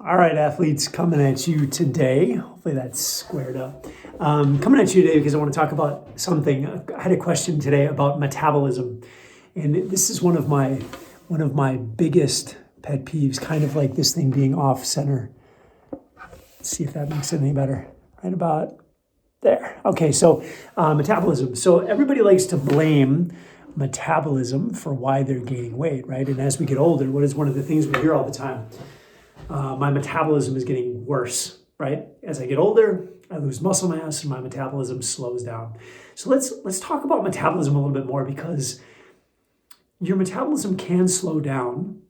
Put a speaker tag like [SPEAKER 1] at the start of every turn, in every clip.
[SPEAKER 1] All right, athletes, coming at you today. Hopefully that's squared up. Coming at you today because I want to talk about something. I had a question today about metabolism, and this is one of my biggest pet peeves. Kind of like this thing being off center. Let's see if that makes it any better. Right about there. Okay, so metabolism. So everybody likes to blame metabolism for why they're gaining weight, right? And as we get older, what is one of the things we hear all the time? My metabolism is getting worse, right? As I get older, I lose muscle mass and my metabolism slows down. So let's talk about metabolism a little bit more, because your metabolism can slow down,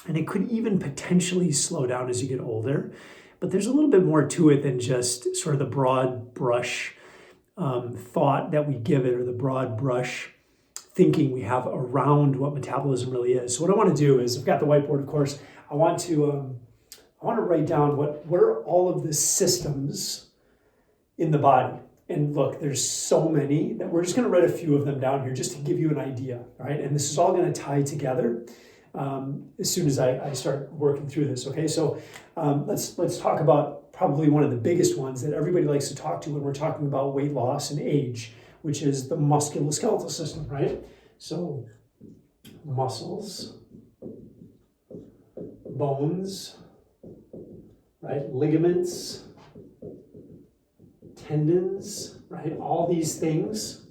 [SPEAKER 1] and it could even potentially slow down as you get older. But there's a little bit more to it than just sort of the broad brush thought that we give it, or the broad brush thinking we have around what metabolism really is. So what I want to do is, I've got the whiteboard, of course. I want to write down what are all of the systems in the body. And look, there's so many that we're just going to write a few of them down here just to give you an idea, right? And this is all going to tie together as soon as I start working through this, okay? So let's talk about probably one of the biggest ones that everybody likes to talk to when we're talking about weight loss and age, which is the musculoskeletal system, right? So muscles, bones, right? Ligaments, tendons, right? All these things,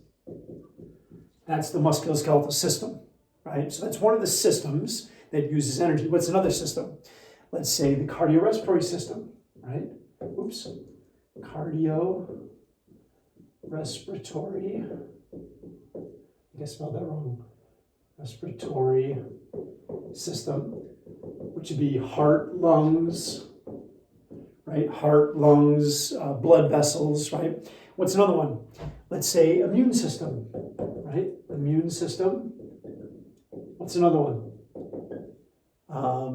[SPEAKER 1] that's the musculoskeletal system, right? So that's one of the systems that uses energy. What's another system? Let's say the cardiorespiratory system, right? Oops. Cardiorespiratory. I guess I spelled that wrong. Respiratory system, which would be heart, lungs, right? Heart, lungs, blood vessels, right? What's another one? Let's say immune system, right? Immune system. What's another one?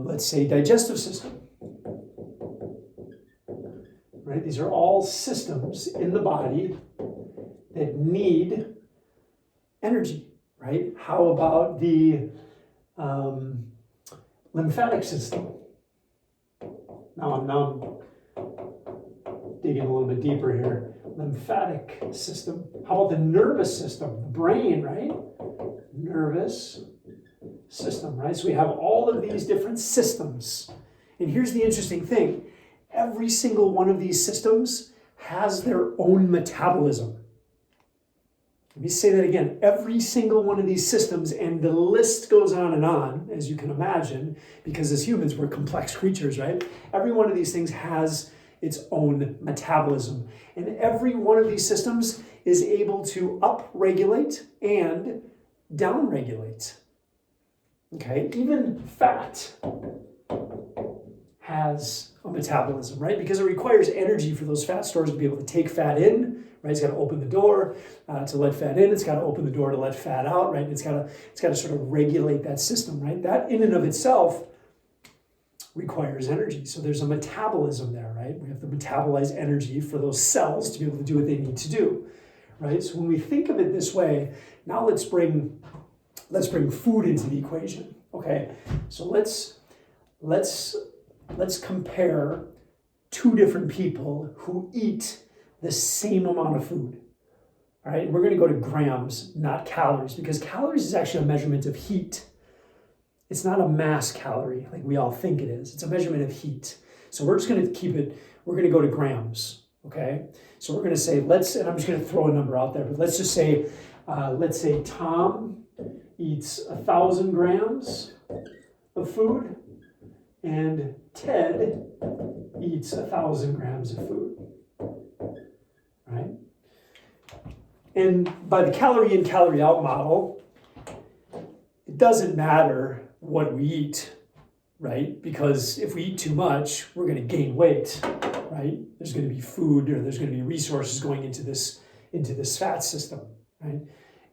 [SPEAKER 1] Let's say digestive system, right? These are all systems in the body that need energy, right? How about the lymphatic system? Now I'm digging a little bit deeper here. Lymphatic system. How about the nervous system? The brain, right? Nervous system, right? So we have all of these different systems. And here's the interesting thing. Every single one of these systems has their own metabolism. Let me say that again. Every single one of these systems, and the list goes on, as you can imagine, because as humans, we're complex creatures, right? Every one of these things has its own metabolism. And every one of these systems is able to upregulate and downregulate. Okay? Even fat has a metabolism, right? Because it requires energy for those fat stores to be able to take fat in, right? It's got to open the door to let fat in. It's got to open the door to let fat out, right? It's got to sort of regulate that system, right? That in and of itself requires energy. So there's a metabolism there, right? We have to metabolize energy for those cells to be able to do what they need to do, right? So when we think of it this way, now let's bring food into the equation, okay? So let's compare two different people who eat the same amount of food. All right, we're going to go to grams, not calories, because calories is actually a measurement of heat. It's not a mass calorie like we all think it is. It's a measurement of heat. So we're just going to we're going to go to grams, okay? So we're going to say, and I'm just going to throw a number out there, but let's say Tom eats 1,000 grams of food, and Ted eats 1,000 grams of food, right? And by the calorie in, calorie out model, it doesn't matter what we eat, right? Because if we eat too much, we're going to gain weight, right? There's going to be food, or there's going to be resources going into this fat system, right?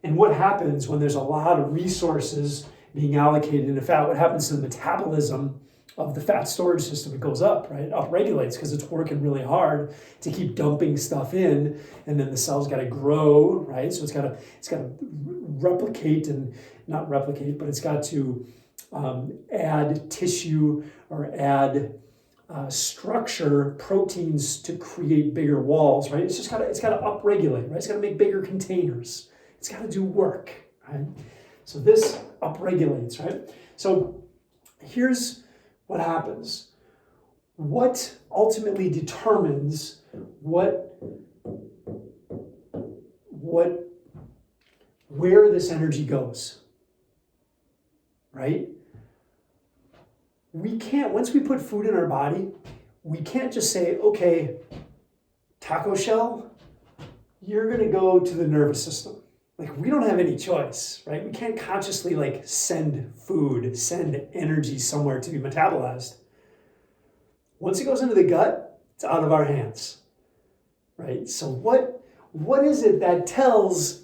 [SPEAKER 1] And what happens when there's a lot of resources being allocated into fat? What happens to the metabolism of the fat storage system? It goes up, right? Upregulates, because it's working really hard to keep dumping stuff in, and then the cell's got to grow, right? So it's got to replicate, and not replicate, but it's got to add tissue or add structure proteins to create bigger walls, right? It's got to upregulate, right? It's got to make bigger containers. It's got to do work, right? So this upregulates, right? So here's what happens. What ultimately determines where this energy goes, right? We can't, once we put food in our body, we can't just say, okay, taco shell, you're gonna go to the nervous system. Like, we don't have any choice, right? We can't consciously send food, send energy somewhere to be metabolized. Once it goes into the gut, it's out of our hands, right? So what is it that tells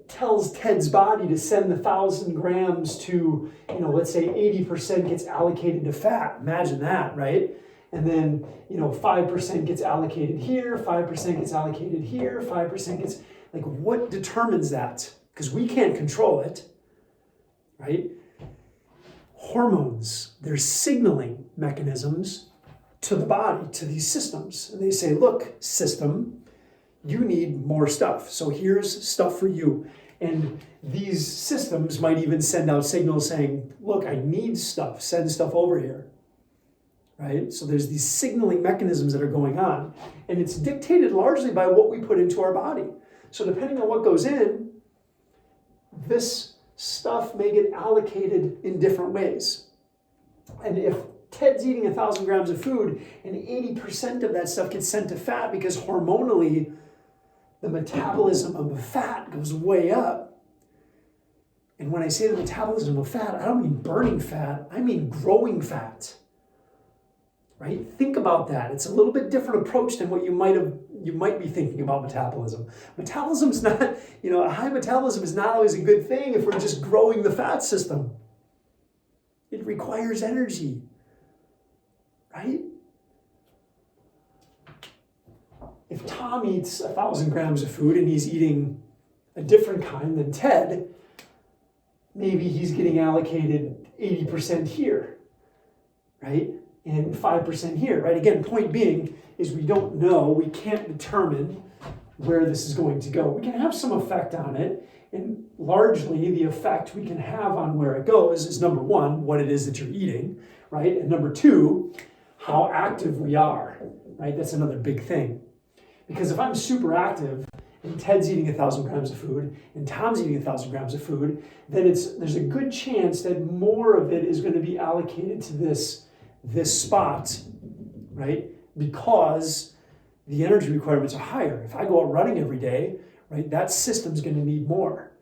[SPEAKER 1] Ted's body to send the 1,000 grams to, let's say 80% gets allocated to fat. Imagine that, right? And then, 5% gets allocated here, 5% gets allocated here, 5% gets, what determines that? Because we can't control it, right? Hormones, they're signaling mechanisms to the body, to these systems. And they say, look, system, you need more stuff. So here's stuff for you. And these systems might even send out signals saying, look, I need stuff, send stuff over here, right? So there's these signaling mechanisms that are going on. And it's dictated largely by what we put into our body. So depending on what goes in, this stuff may get allocated in different ways. And if Ted's eating 1,000 grams of food and 80% of that stuff gets sent to fat because hormonally the metabolism of the fat goes way up. And when I say the metabolism of fat, I don't mean burning fat, I mean growing fat. Right? Think about that. It's a little bit different approach than what you might be thinking about metabolism. Metabolism's not, a high metabolism is not always a good thing if we're just growing the fat system. It requires energy. Right? If Tom eats 1,000 grams of food and he's eating a different kind than Ted, maybe he's getting allocated 80% here, right? And 5% here, right? Again, point being is we don't know, we can't determine where this is going to go. We can have some effect on it, and largely the effect we can have on where it goes is, number one, what it is that you're eating, right? And number two, how active we are, right? That's another big thing. Because if I'm super active and Ted's eating 1,000 grams of food and Tom's eating 1,000 grams of food, then there's a good chance that more of it is going to be allocated to this spot, right? Because the energy requirements are higher. If I go out running every day, right, that system's going to need more.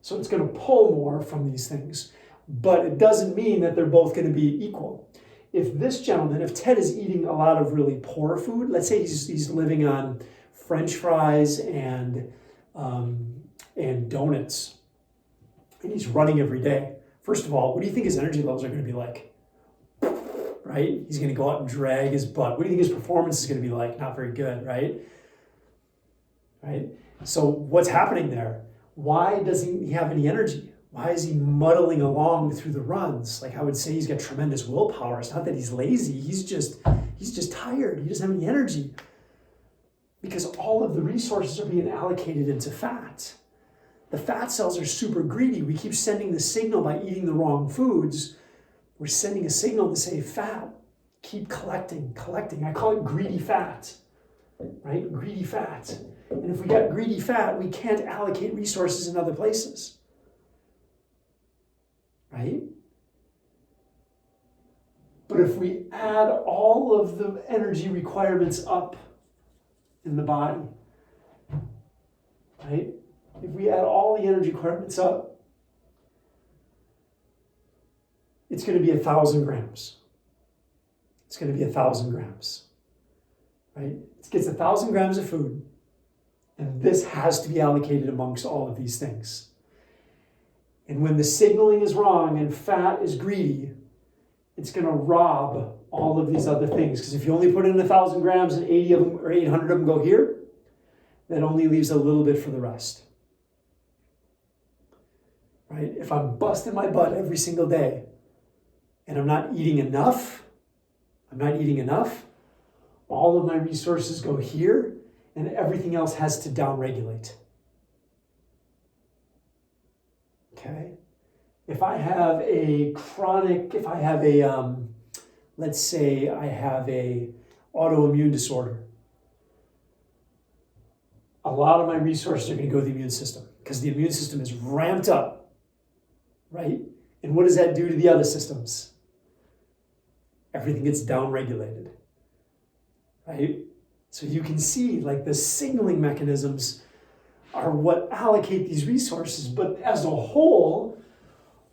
[SPEAKER 1] So it's going to pull more from these things. But it doesn't mean that they're both going to be equal. If Ted is eating a lot of really poor food, let's say he's living on French fries and donuts, and he's running every day. First of all, what do you think his energy levels are going to be like? Right? He's going to go out and drag his butt. What do you think his performance is going to be like? Not very good, right? Right? So what's happening there? Why doesn't he have any energy? Why is he muddling along through the runs? I would say he's got tremendous willpower. It's not that he's lazy. He's just tired. He doesn't have any energy. Because all of the resources are being allocated into fat. The fat cells are super greedy. We keep sending the signal by eating the wrong foods. We're sending a signal to say, fat, keep collecting. I call it greedy fat, right? Greedy fat. And if we got greedy fat, we can't allocate resources in other places, right? But if we add all of the energy requirements up in the body, right? If we add all the energy requirements up, it's going to be 1,000 grams. It's going to be 1,000 grams, right? It gets 1,000 grams of food, and this has to be allocated amongst all of these things. And when the signaling is wrong and fat is greedy, it's going to rob all of these other things. Because if you only put in 1,000 grams and 80 of them or 800 of them go here, that only leaves a little bit for the rest. Right? If I'm busting my butt every single day and I'm not eating enough, I'm not eating enough. All of my resources go here, and everything else has to downregulate. Okay? If I have let's say I have a autoimmune disorder, a lot of my resources are going to go to the immune system because the immune system is ramped up, right? And what does that do to the other systems? Everything gets downregulated, right? So you can see like the signaling mechanisms are what allocate these resources, but as a whole,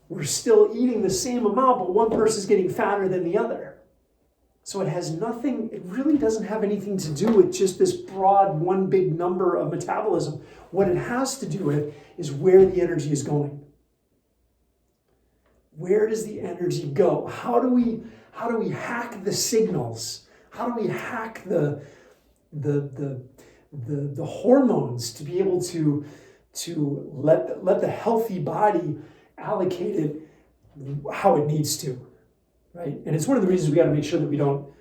[SPEAKER 1] we're still eating the same amount, but one person's getting fatter than the other. So it really doesn't have anything to do with just this broad one big number of metabolism. What it has to do with is where the energy is going. Where does the energy go? How do we hack the signals? How do we hack the hormones to be able to let the healthy body allocate it how it needs to, right? And it's one of the reasons we got to make sure that we don't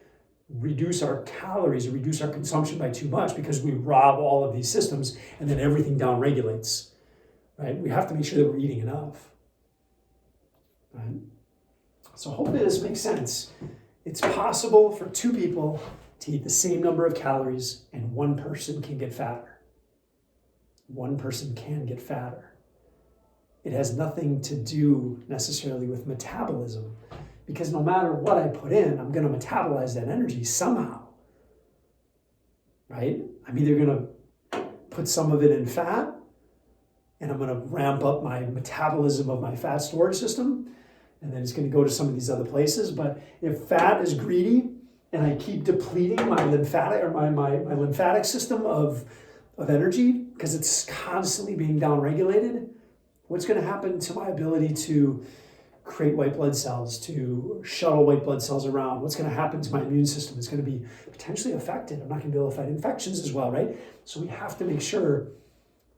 [SPEAKER 1] reduce our calories or reduce our consumption by too much, because we rob all of these systems and then everything downregulates, right? We have to make sure that we're eating enough, right? So hopefully this makes sense. It's possible for two people to eat the same number of calories and one person can get fatter. One person can get fatter. It has nothing to do necessarily with metabolism, because no matter what I put in, I'm going to metabolize that energy somehow, right? I'm either going to put some of it in fat, and I'm going to ramp up my metabolism of my fat storage system, and then it's going to go to some of these other places. But if fat is greedy and I keep depleting my lymphatic system of energy because it's constantly being downregulated, what's going to happen to my ability to create white blood cells, to shuttle white blood cells around? What's going to happen to my immune system? It's going to be potentially affected. I'm not going to be able to fight infections as well, right? So we have to make sure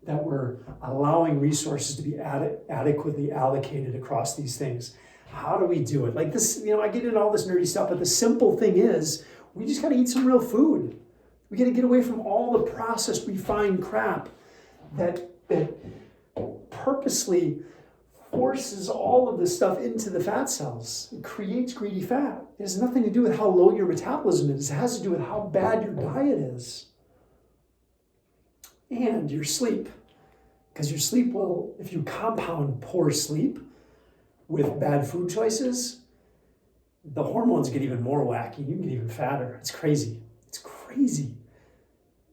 [SPEAKER 1] that we're allowing resources to be adequately allocated across these things. How do we do it? Like this, I get into all this nerdy stuff, but the simple thing is we just got to eat some real food. We got to get away from all the processed, refined crap that purposely forces all of this stuff into the fat cells. It creates greedy fat. It has nothing to do with how low your metabolism is. It has to do with how bad your diet is. And your sleep. Because your sleep will, if you compound poor sleep with bad food choices, the hormones get even more wacky. You can get even fatter. It's crazy. It's crazy.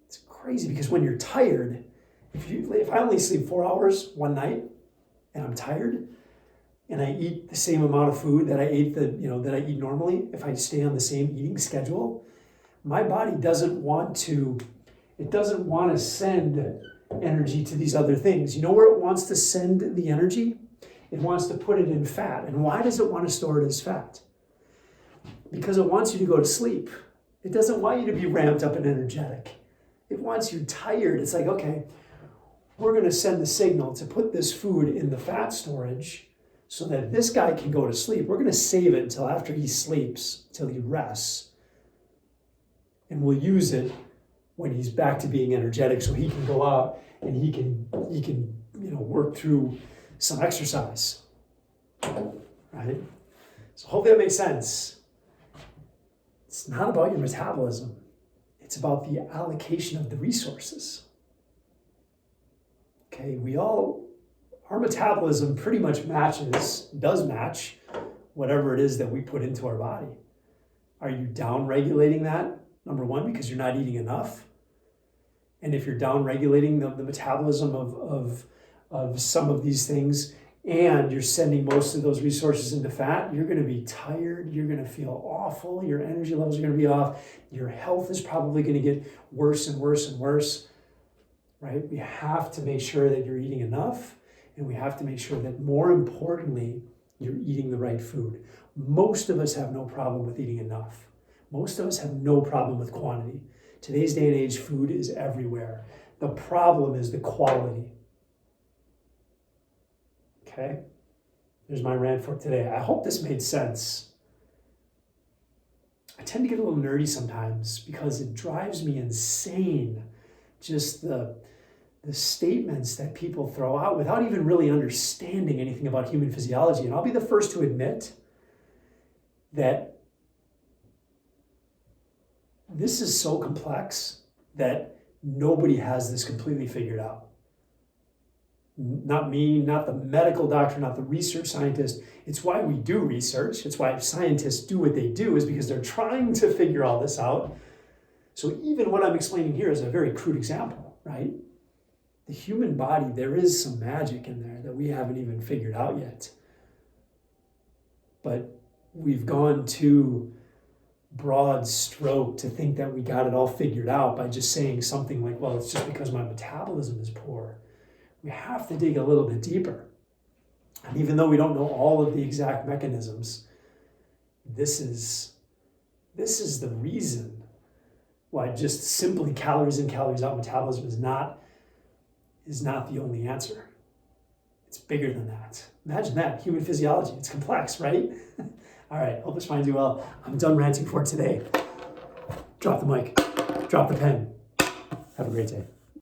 [SPEAKER 1] It's crazy because when you're tired, if I only sleep 4 hours one night and I'm tired and I eat the same amount of food that I ate that I eat normally, if I stay on the same eating schedule, my body doesn't want to send energy to these other things. You know where it wants to send the energy? It wants to put it in fat. And why does it want to store it as fat? Because it wants you to go to sleep. It doesn't want you to be ramped up and energetic. It wants you tired. It's like, okay, we're going to send the signal to put this food in the fat storage so that this guy can go to sleep. We're going to save it until after he sleeps, till he rests. And we'll use it when he's back to being energetic so he can go out and he can work through some exercise. Right? So hopefully that makes sense. It's not about your metabolism. It's about the allocation of the resources. Okay, our metabolism pretty much does match whatever it is that we put into our body. Are you down-regulating that? Number one, because you're not eating enough. And if you're down-regulating the metabolism of some of these things, and you're sending most of those resources into fat, you're going to be tired, you're going to feel awful, your energy levels are going to be off, your health is probably going to get worse and worse and worse, right? We have to make sure that you're eating enough, and we have to make sure that, more importantly, you're eating the right food. Most of us have no problem with eating enough. Most of us have no problem with quantity. Today's day and age, food is everywhere. The problem is the quality. Okay? There's my rant for today. I hope this made sense. I tend to get a little nerdy sometimes because it drives me insane. Just the statements that people throw out without even really understanding anything about human physiology. And I'll be the first to admit that this is so complex that nobody has this completely figured out. Not me, not the medical doctor, not the research scientist. It's why we do research. It's why scientists do what they do, is because they're trying to figure all this out. So even what I'm explaining here is a very crude example, right? The human body, there is some magic in there that we haven't even figured out yet. But we've gone too broad stroke to think that we got it all figured out by just saying something like, well, it's just because my metabolism is poor. We have to dig a little bit deeper. And even though we don't know all of the exact mechanisms, this is the reason why just simply calories in, calories out metabolism is not the only answer. It's bigger than that. Imagine that, human physiology. It's complex, right? All right, hope this finds you well. I'm done ranting for today. Drop the mic, drop the pen. Have a great day.